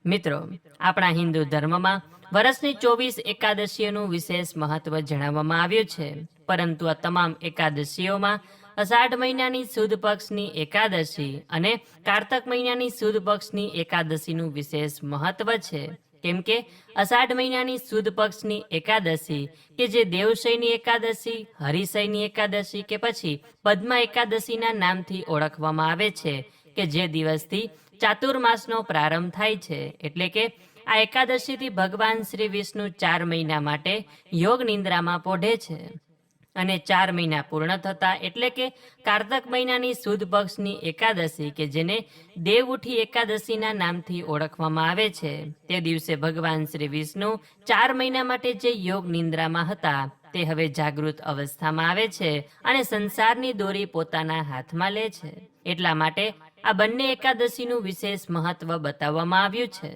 મિત્રો, આપણા હિન્દુ ધર્મમાં વર્ષની 24 એકાદશીઓનું વિશેષ મહત્વ જણાવવામાં આવ્યું છે. પરંતુ આ તમામ એકાદશીઓમાં અષાઢ મહિનાની સુદ પક્ષની એકાદશી અને કારતક મહિનાની સુદ પક્ષની એકાદશીનું વિશેષ મહત્વ છે. કેમ કે અષાઢ મહિનાની સુદ પક્ષની એકાદશી કે જે દેવશયની એકાદશી, હરિશયની એકાદશી કે પછી પદ્મા એકાદશીના નામથી ઓળખવામાં આવે છે, કે જે દિવસથી ચાતુર્માસનો પ્રારંભ થાય છે. એટલે કે આ એકાદશીથી ભગવાન શ્રી વિષ્ણુ 4 મહિના માટે યોગ નિંદ્રામાં પોઢે છે અને 4 મહિના પૂર્ણ થતા એટલે કે કારતક મહિનાની સુદ પક્ષની એકાદશી કે જેને દેવઉઠી એકાદશીના નામથી ઓળખવામાં આવે છે, તે દિવસે ભગવાન શ્રી વિષ્ણુ 4 મહિના માટે જે યોગ નિંદ્રામાં હતા તે હવે જાગૃત અવસ્થામાં આવે છે અને સંસારની દોરી પોતાના હાથમાં લે છે. એટલા માટે આ બંને એકાદશીનું વિશેષ મહત્વ બતાવવામાં આવ્યું છે.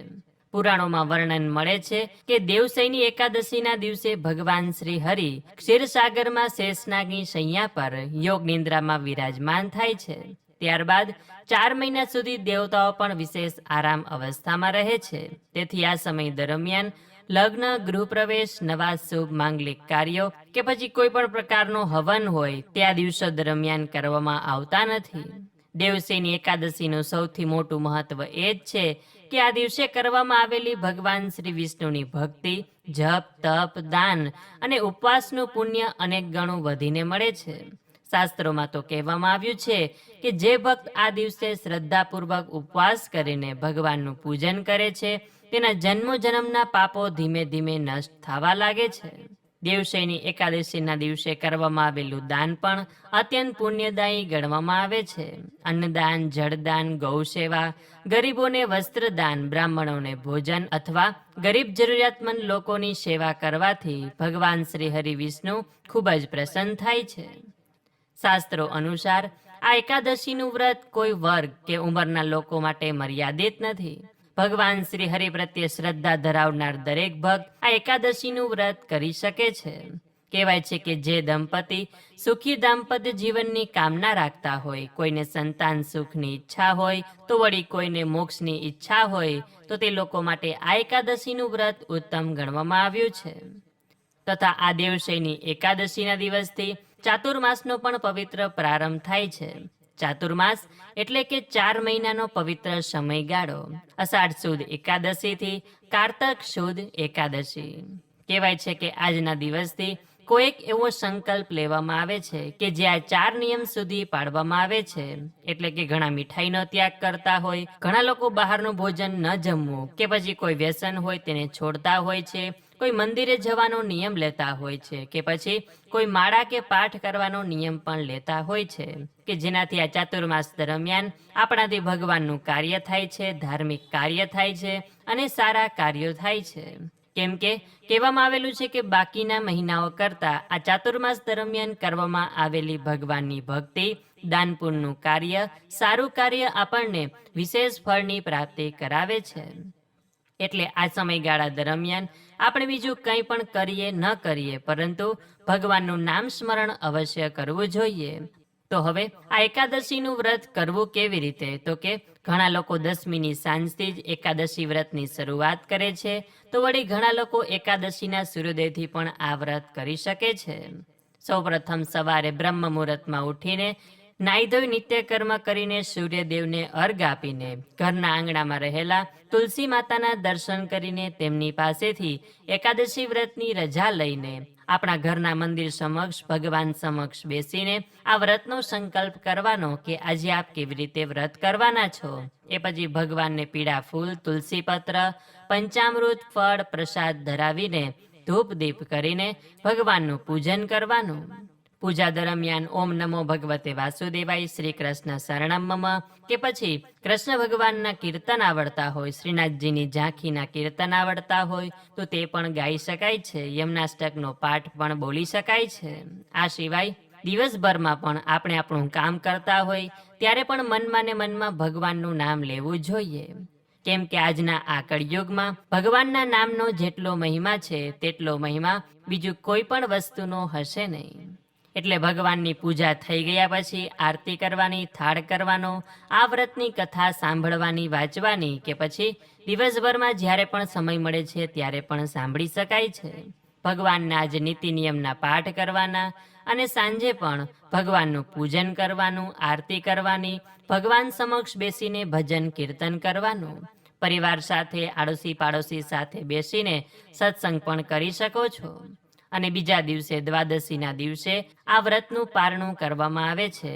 પુરાણોમાં વર્ણન મળે છે કે દેવશયની એકાદશીના દિવસે ભગવાન શ્રી હરિ ક્ષીરસાગરમાં શેષનાગની શૈયા પર યોગ નિંદ્રામાં વિરાજમાન થાય છે. ત્યારબાદ 4 મહિના સુધી દેવતાઓ પણ વિશેષ આરામ અવસ્થામાં રહે છે. તેથી આ સમય દરમિયાન લગ્ન, ગૃહપ્રવેશ, નવા શુભ માંગલિક કાર્યો કે પછી કોઈ પણ પ્રકારનો હવન હોય તે આ દિવસો દરમિયાન કરવામાં આવતા નથી. દેવશયની એકાદશીનું સૌથી મોટું મહત્વ એ જ છે કે આ દિવસે કરવામાં આવેલી ભગવાન શ્રી વિષ્ણુની ભક્તિ, જપ, તપ, દાન અને ઉપવાસનું પુણ્ય અનેક ગણું વધીને મળે છે. શાસ્ત્રોમાં તો કહેવામાં આવ્યું છે કે જે ભક્ત આ દિવસે શ્રદ્ધાપૂર્વક ઉપવાસ કરીને ભગવાનનું પૂજન કરે છે તેના જન્મો જન્મના પાપો ધીમે ધીમે નષ્ટ થવા લાગે છે. દેવશયની એકાદશીના દિવસે કરવામાં આવેલું દાન પણ અત્યંત પુણ્યદાયી ગણવામાં આવે છે. અન્નદાન, જળદાન, ગૌસેવા, ગરીબોને વસ્ત્રદાન, બ્રાહ્મણોને ભોજન અથવા ગરીબ જરૂરિયાતમંદ લોકોની સેવા કરવાથી ભગવાન શ્રી હરિ વિષ્ણુ ખૂબ જ પ્રસન્ન થાય છે. શાસ્ત્રો અનુસાર આ એકાદશીનું વ્રત કોઈ વર્ગ કે ઉંમરના લોકો માટે મર્યાદિત નથી. ભગવાન શ્રી હરિ પ્રત્યે શ્રદ્ધા ધરાવનાર દરેક ભક્ત આ એકાદશીનું વ્રત કરી શકે છે. કહેવાય છે કે જે દંપતી સુખી દાંપત્ય જીવનની કામના રાખતા હોય, કોઈને સંતાન સુખની ઈચ્છા હોય તો વળી કોઈને મોક્ષની ઈચ્છા હોય તો તે લોકો માટે આ એકાદશીનું વ્રત ઉત્તમ ગણવામાં આવ્યું છે. તથા આ દેવશયની એકાદશીના દિવસથી ચાતુર્માસનો પણ પવિત્ર પ્રારંભ થાય છે. ચાતુર્માસ એટલે કે 4 મહિનાનો પવિત્ર સમયગાળો. અષાઢ સુદ એકાદશીથી કારતક સુદ એકાદશી. કહેવાય છે કે આજના દિવસથી કોઈક એવો સંકલ્પ લેવામાં આવે છે કે જે આ 4 નિયમ સુધી પાડવામાં આવે છે. એટલે કે ઘણા મીઠાઈનો ત્યાગ કરતા હોય, ઘણા લોકો બહારનું ભોજન ન જમવું કે પછી કોઈ વ્યસન હોય તેને છોડતા હોય છે, કોઈ મંદિરે જવાનો નિયમ લેતા હોય છે કે પછી કોઈ માળા કે પાઠ કરવાનો નિયમ પણ લેતા હોય છે કે જેનાથી આ ચાતુર્માસ દરમિયાન આપણાથી ભગવાનનું કાર્ય થાય છે, ધાર્મિક કાર્ય થાય છે અને સારા કાર્યો થાય છે. કેમ કે કહેવામાં આવેલું છે કે બાકીના મહિનાઓ કરતાં આ ચાતુર્માસ દરમિયાન કરવામાં આવેલી ભગવાનની ભક્તિ, દાન પુણ્યનું કાર્ય, સારું કાર્ય આપણને વિશેષ ફળની પ્રાપ્તિ કરાવે છે. એટલે આ સમયગાળા દરમિયાન આપણે બીજું કંઈ પણ કરીએ ન કરીએ પરંતુ ભગવાનનું નામ સ્મરણ અવશ્ય કરવું જોઈએ. તો હવે આ એકાદશીનું વ્રત કરવું કેવી રીતે? તો કે ઘણા લોકો 10મીની સાંજથી જ એકાદશી વ્રતની શરૂઆત કરે છે, તો વળી ઘણા લોકો એકાદશીના સૂર્યોદયથી પણ આ વ્રત કરી શકે છે. સૌપ્રથમ સવારે બ્રહ્મ મુહૂર્તમાં ઉઠીને નાહી ધોઈ નિત્યકર્મ કરીને સૂર્યદેવને અર્ઘ આપીને ઘરના આંગણામાં રહેલા તુલસી માતાના દર્શન કરીને તેમની પાસેથી એકાદશી વ્રતની રજા લઈને આપણા ઘરના મંદિર સમક્ષ ભગવાન સમક્ષ બેસીને આ વ્રતનો સંકલ્પ કરવાનો કે આજે આપ કેવી રીતે વ્રત કરવાના છો. એ પછી ભગવાનને પીળા ફૂલ, તુલસી પત્ર, પંચામૃત, ફળ, પ્રસાદ ધરાવીને ધૂપ દીપ કરીને ભગવાનનું પૂજન કરવાનું. પૂજા દરમિયાન ઓમ નમો ભગવતે વાસુદેવાય, શ્રી કૃષ્ણ શરણમ મમ કે પછી કૃષ્ણ ભગવાનના કીર્તન આવડતા હોય, શ્રીનાથજીની ઝાંખીના કીર્તન આવડતા હોય તો તે પણ ગાઈ શકાય છે. યમનાષ્ટકનો પાઠ પણ બોલી શકાય છે. આ સિવાય દિવસભરમાં પણ આપણે આપણું કામ કરતા હોય ત્યારે પણ મનમાં ને મનમાં ભગવાનનું નામ લેવું જોઈએ. કેમ કે આજના આ કળિયુગમાં ભગવાનના નામનો જેટલો મહિમા છે તેટલો મહિમા બીજું કોઈ પણ વસ્તુનો હશે નહીં. એટલે ભગવાનની પૂજા થઈ ગયા પછી આરતી કરવાની, થાળ કરવાનો, આ વ્રતની કથા સાંભળવાની, વાંચવાની કે પછી દિવસભરમાં જ્યારે પણ સમય મળે છે ત્યારે પણ સાંભળી શકાય છે. ભગવાનના જ નીતિ નિયમના પાઠ કરવાના અને સાંજે પણ ભગવાનનું પૂજન કરવાનું, આરતી કરવાની, ભગવાન સમક્ષ બેસીને ભજન કીર્તન કરવાનું. પરિવાર સાથે, આડોશી પાડોશી સાથે બેસીને સત્સંગ પણ કરી શકો છો. અને બીજા દિવસે દ્વાદશીના દિવસે આ વ્રતનું પારણું કરવામાં આવે છે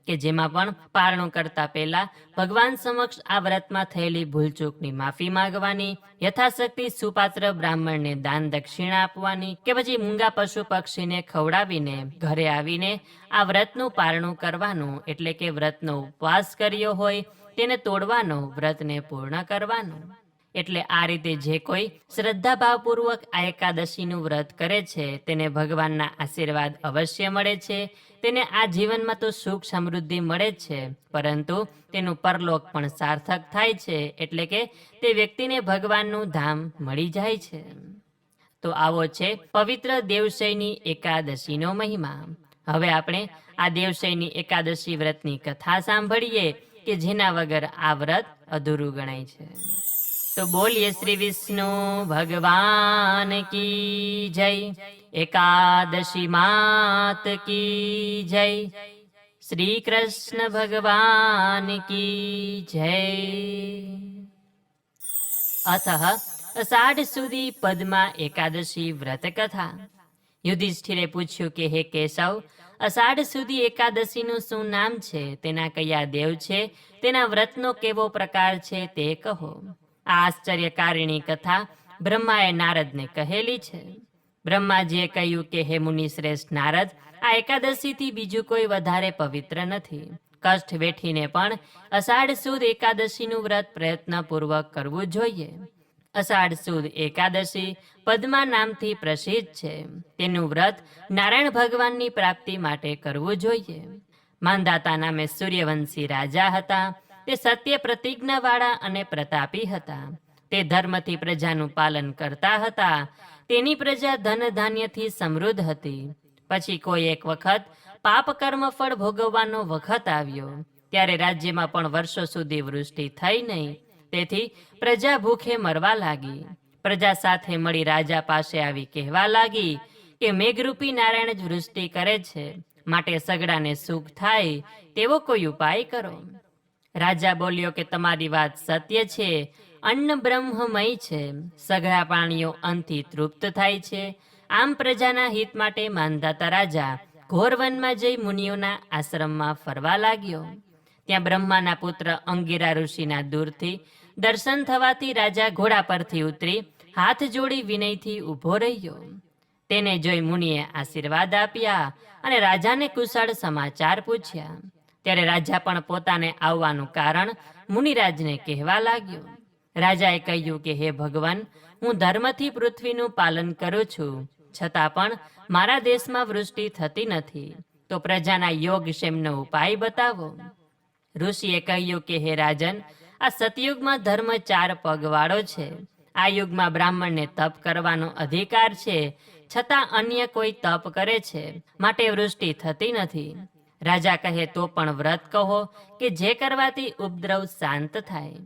કે જેમાં પણ પારણું કરતા પહેલા ભગવાન સમક્ષ આ વ્રતમાં થયેલી ભૂલચૂકની માફી માંગવાની, યથાશક્તિ સુપાત્ર બ્રાહ્મણને દાન દક્ષિણા આપવાની કે પછી મૂંગા પશુ પક્ષીને ખવડાવીને ઘરે આવીને આ વ્રતનું પારણું કરવાનું, એટલે કે વ્રતનો ઉપવાસ કર્યો હોય તેને તોડવાનો, વ્રતને પૂર્ણ કરવાનું. એટલે આ રીતે જે કોઈ શ્રદ્ધાભાવપૂર્વક આ એકાદશીનું વ્રત કરે છે તેને ભગવાનના આશીર્વાદ અવશ્ય મળે છે. તેને આ જીવનમાં તો સુખ સમૃદ્ધિ મળે જ છે, પરંતુ તેનું પરલોક પણ સાર્થક થાય છે, એટલે કે તે વ્યક્તિને ભગવાનનું ધામ મળી જાય છે. તો આવો છે પવિત્ર દેવશયની એકાદશીનો મહિમા. હવે આપણે આ દેવશયની એકાદશી વ્રતની કથા સાંભળીએ કે જેના વગર આ વ્રત અધૂરું ગણાય છે. તો બોલીએ શ્રી વિષ્ણુ ભગવાન કી જય, એકાદશી માત કી જય, શ્રી કૃષ્ણ ભગવાન કી જય. અતઃ અષાઢ સુધી પદ્મા એકાદશી વ્રત કથા. યુધિષ્ઠિરે પૂછ્યું કે હે કેશવ, અષાઢ સુધી એકાદશીનું શું નામ છે, તેના કયા દેવ છે, તેના વ્રતનો કેવો પ્રકાર છે તે કહો. આ આશ્ચર્યકારિણી કથા બ્રહ્માએ નારદને કહેલી છે. બ્રહ્માજીએ કહ્યું કે હે મુનિ શ્રેષ્ઠ નારદ, આ એકાદશીથી બીજું કોઈ વધારે પવિત્ર નથી. કષ્ટ વેઠીને પણ અષાઢ સુદ એકાદશીનું વ્રત પ્રયત્નપૂર્વક કરવું જોઈએ. અષાઢ સુદ એકાદશી પદ્મા નામથી પ્રસિદ્ધ છે. તેનું વ્રત નારાયણ ભગવાનની પ્રાપ્તિ માટે કરવું જોઈએ. માંધાતા નામે સૂર્યવંશી રાજા હતા. તે સત્ય પ્રતિજ્ઞાવાળા અને પ્રતાપી હતા. તે ધર્મથી પ્રજાનું પાલન કરતા હતા. તેની પ્રજા ધન ધાન્યથી સમૃદ્ધ હતી. પછી કોઈ એક વખત પાપ કર્મ ફળ ભોગવવાનો વખત આવ્યો. ત્યારે રાજ્યમાં પણ વર્ષો સુધી વૃષ્ટિ થઈ નહીં. તેથી પ્રજા ભૂખે મરવા લાગી. પ્રજા સાથે મળી રાજા પાસે આવી કહેવા લાગી કે મેઘરૂપી નારાયણ જ વૃષ્ટિ કરે છે, માટે સગડાને સુખ થાય તેવો કોઈ ઉપાય કરો. રાજા બોલ્યો કે તમારી વાત સત્ય છે. અન્ન બ્રહ્મમય છે. સઘળા પ્રાણીઓ અન્નથી તૃપ્ત થાય છે. આમ પ્રજાના હિત માટે માંધાતા રાજા ઘોર વનમાં જઈ મુનિઓના આશ્રમમાં ફરવા લાગ્યો. ત્યાં બ્રહ્માના પુત્ર અંગિરા ઋષિના દૂરથી દર્શન થવાથી રાજા ઘોડા પરથી ઉતરી હાથ જોડી વિનયથી ઊભો રહ્યો. તેને જોઈ મુનિએ આશીર્વાદ આપ્યા અને રાજાને કુશળ સમાચાર પૂછ્યા. ત્યારે રાજા પણ પોતાને આવવાનું કારણ મુનિરાજને કહેવા લાગ્યો. રાજાએ કહ્યું કે હે ભગવાન, હું ધર્મથી પૃથ્વીનું પાલન કરું છું, છતાં પણ મારા દેશમાં વૃષ્ટિ થતી નથી. તો પ્રજાના યોગક્ષેમનો ઉપાય બતાવો. ઋષિએ કહ્યું કે હે રાજન, આ સતયુગમાં ધર્મ 4 પગવાળો છે. આ યુગમાં બ્રાહ્મણને તપ કરવાનો અધિકાર છે, છતાં અન્ય કોઈ તપ કરે છે, માટે વૃષ્ટિ થતી નથી. રાજા કહે તો પણ વ્રત કહો કે જે કરવાથી ઉપદ્રવ શાંત થાય.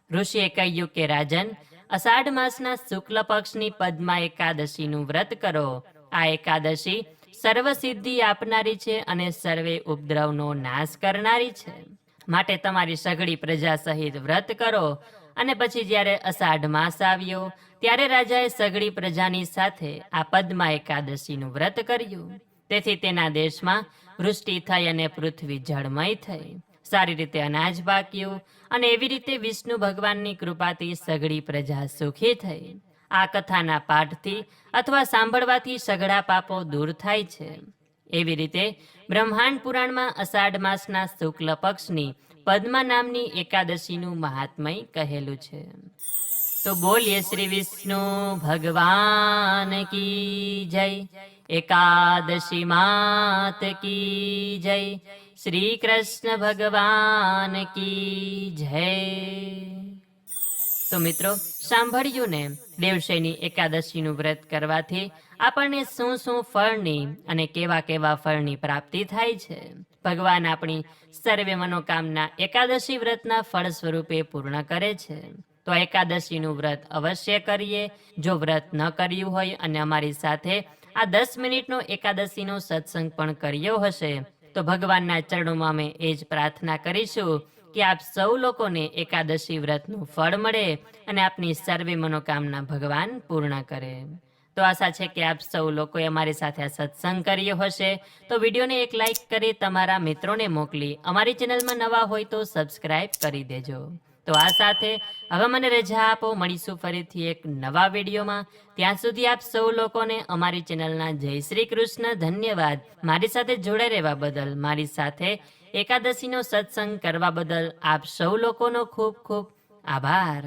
ઋષિએ કહ્યું કે રાજન, અષાઢ માસના શુક્લ પક્ષની પદ્મા એકાદશીનું વ્રત કરો. આ એકાદશી સર્વસિદ્ધિ આપનારી છે અને સર્વે ઉપદ્રવનો નાશ કરનારી છે. માટે તમારી સઘળી પ્રજા સહિત વ્રત કરો. અને પછી જ્યારે અષાઢ માસ આવ્યો ત્યારે રાજાએ સઘળી પ્રજાની સાથે આ પદ્મા એકાદશીનું વ્રત કર્યું. તેથી તેના દેશમાં વૃષ્ટિ થઈ અને પૃથ્વી જળમય થઈ. સારી રીતે અનાજ પાક્યું અને એવી રીતે વિષ્ણુ ભગવાનની કૃપાથી સઘળી પ્રજા સુખી થઈ. આ કથાના પાઠથી અથવા સાંભળવાથી સઘળા પાપો દૂર થાય છે. એવી રીતે બ્રહ્માંડ પુરાણમાં અષાઢ માસના શુક્લ પક્ષની પદ્મા નામની એકાદશીનું મહાત્મય કહેલું છે. તો બોલીએ શ્રી વિષ્ણુ ભગવાન કી જય, એકાદશી માત કી જય, શ્રી કૃષ્ણ ભગવાન કી જય. તો મિત્રો, સાંભળ્યું ને, દેવશયની એકાદશીનું વ્રત કરવાથી આપણને શું શું ફળની અને કેવા કેવા ફળની પ્રાપ્તિ થાય છે. ભગવાન આપણી સર્વે મનોકામના એકાદશી વ્રતના ફળ સ્વરૂપે પૂર્ણ કરે છે. તો એકાદશીનું વ્રત અવશ્ય કરીએ. જો વ્રત ન કર્યું હોય અને અમારી સાથે આ 10 મિનિટનો એકાદશીનો સત્સંગ પણ કર્યો હશે, તો ભગવાનના ચરણોમાં અમે એ જ પ્રાર્થના કરીશું કે આપ સૌ લોકોને એકાદશી વ્રતનું ફળ મળે અને આપની સર્વે મનોકામના ભગવાન પૂર્ણ કરે. તો આશા છે કે આપ સૌ લોકોએ અમારી સાથે આ સત્સંગ કર્યો હશે. તો વિડીયોને એક લાઈક કરી તમારા મિત્રોને મોકલી અમારી ચેનલમાં નવા હોય તો સબસ્ક્રાઇબ કરી દેજો. તો આ સાથે હવે મને રજા આપો, મળીશું ફરીથી એક નવા વિડીયોમાં. ત્યાં સુધી આપ સૌ લોકોને અમારી ચેનલના જય શ્રી કૃષ્ણ. ધન્યવાદ મારી સાથે જોડાઈ રહેવા બદલ, મારી સાથે એકાદશીનો સત્સંગ કરવા બદલ આપ સૌ લોકોનો ખૂબ ખૂબ આભાર.